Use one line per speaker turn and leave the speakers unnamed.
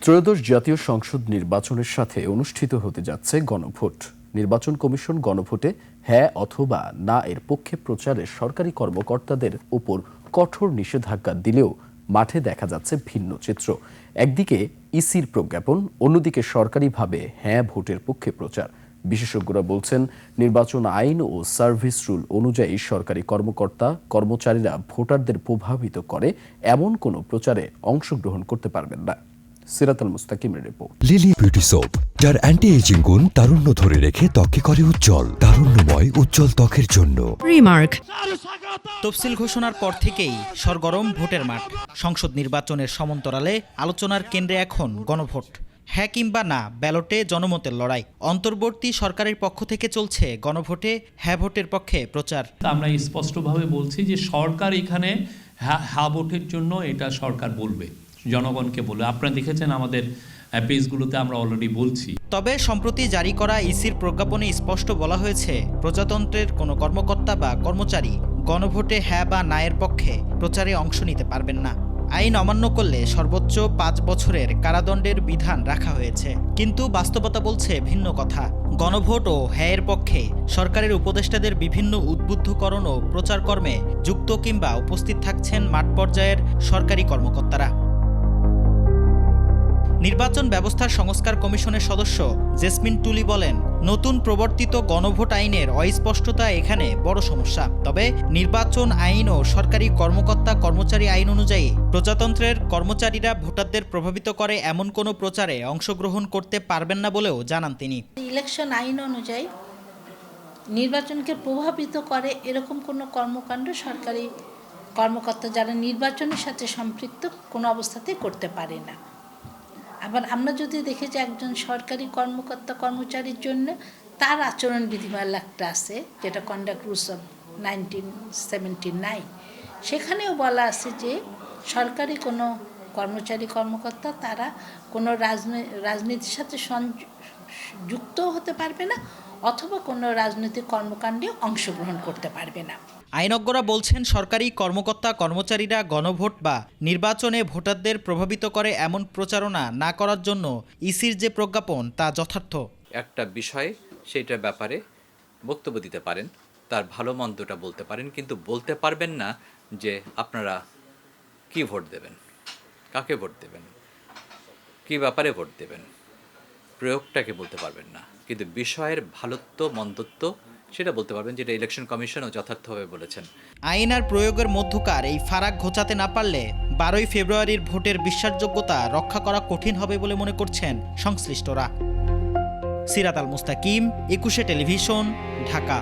ত্রয়োদশ জাতীয় সংসদ নির্বাচনের সাথে অনুষ্ঠিত হতে যাচ্ছে গণভোট। নির্বাচন কমিশন গণভোটে হ্যাঁ অথবা না এর পক্ষে প্রচারে সরকারি কর্মকর্তাদের উপর কঠোর নিষেধাজ্ঞা দিলেও মাঠে দেখা যাচ্ছে ভিন্ন চিত্র। একদিকে ইসির প্রজ্ঞাপন, অন্যদিকে সরকারিভাবে হ্যাঁ ভোটের পক্ষে প্রচার। বিশেষজ্ঞরা বলছেন, নির্বাচন আইন ও সার্ভিস রুল অনুযায়ী সরকারি কর্মকর্তা কর্মচারীরা ভোটারদের প্রভাবিত করে এমন কোনো প্রচারে অংশগ্রহণ করতে পারবেন না। সিরাতাল মুস্তাকিমের রিপোর্ট।
লিলি বিউটি সোপ, যার অ্যান্টি এজিং গুণ তারুণ্য ধরে রেখে ত্বকে করে উজ্জ্বল। তারুণ্যময় উজ্জ্বল ত্বকের জন্য
রিমার্ক।
তফসিল ঘোষণার পর থেকেই সরগরম ভোটের মাঠ। সংসদ নির্বাচনের সমান্তরালে আলোচনার কেন্দ্রে এখন গণভোট। হ্যাঁ কিংবা না ব্যালটে জনমতের লড়াই। অন্তর্বর্তী সরকারের পক্ষ থেকে চলছে গণভোটে হ্যাঁ ভোটের পক্ষে প্রচার।
আমরা স্পষ্টভাবে বলছি যে সরকার এখানে হ্যাঁ ভোটের জন্য এটা সরকার বলবে, জনগণকে বলবে। আপনারা দেখেছেন আমাদের পেজগুলোতে আমরা অলরেডি বলছি।
তবে সম্প্রতি জারি করা ইসির প্রজ্ঞাপনে স্পষ্ট বলা হয়েছে, প্রজাতন্ত্রের কোনো কর্মকর্তা বা কর্মচারী গণভোটে হ্যাঁ বা না এর পক্ষে প্রচারে অংশ নিতে পারবেন না। আইন অমান্য করলে সর্বোচ্চ ৫ বছরের কারাদণ্ডের বিধান রাখা হয়েছে। কিন্তু বাস্তবতা বলছে ভিন্ন কথা। গণভোট ও হ্যাঁয়ের পক্ষে সরকারের উপদেষ্টাদের বিভিন্ন উদ্বুদ্ধকরণ ও প্রচার কর্মে যুক্ত কিংবা উপস্থিত থাকছেন মাঠ পর্যায়ের সরকারি কর্মকর্তারা। নির্বাচন ব্যবস্থার সংস্কার কমিশনের সদস্য জেসমিন টুলি বলেন, নতুন প্রবর্তিত গণভোট আইনের অস্পষ্টতা এখানে বড় সমস্যা। তবে নির্বাচন আইন ও সরকারি কর্মকর্তা কর্মচারী আইন অনুযায়ী প্রজাতন্ত্রের কর্মচারীরা ভোটারদের প্রভাবিত করে এমন কোনো প্রচারে অংশগ্রহণ করতে পারবেন না বলেও জানান তিনি।
ইলেকশন আইন অনুযায়ী নির্বাচনকে প্রভাবিত করে এরকম কোনো কর্মকাণ্ড সরকারি কর্মকর্তা যারা নির্বাচনের সাথে সম্পৃক্ত কোনো অবস্থাতেই করতে পারে না। আবার আমরা যদি দেখি যে একজন সরকারি কর্মকর্তা কর্মচারীর জন্য তার আচরণ বিধিমালা একটা আছে, যেটা কন্ডাক্ট রুলস অফ 1979, সেখানেও বলা আছে যে সরকারি কোনো কর্মচারী কর্মকর্তা তারা কোনো রাজনীতির সাথে যুক্তও হতে পারবে না, অথবা কোনো রাজনৈতিক কর্মকাণ্ডে অংশগ্রহণ করতে পারবে না।
আইনজ্ঞরা বলছেন, সরকারি কর্মকর্তা কর্মচারীরা গণভোট বা নির্বাচনে ভোটারদের প্রভাবিত করে এমন প্রচারণা না করার জন্য ইসির যে প্রজ্ঞাপন তা যথার্থ।
একটা বিষয়ে সেইটার ব্যাপারে বক্তব্য দিতে পারেন, তার ভালো মন্দটা বলতে পারেন, কিন্তু বলতে পারবেন না যে আপনারা কি ভোট দেবেন, কাকে ভোট দেবেন, কি ব্যাপারে ভোট দেবেন, প্রয়োগটাকে বলতে পারবেন না। কিন্তু বিষয়ের ভালোত্ব মন্দত্ব সেটা বলতে পারবেন, যেটা ইলেকশন কমিশনও যথার্থভাবে বলেছেন।
আইন আর প্রয়োগের মধ্যকার এই ফারাক ঘোচাতে না পারলে 12ই ফেব্রুয়ারির ভোটের বিশ্বাসযোগ্যতা রক্ষা করা কঠিন হবে বলে মনে করছেন সংশ্লিষ্টরা। সিরাতাল মুস্তাকিম, 21 টেলিভিশন, ঢাকা।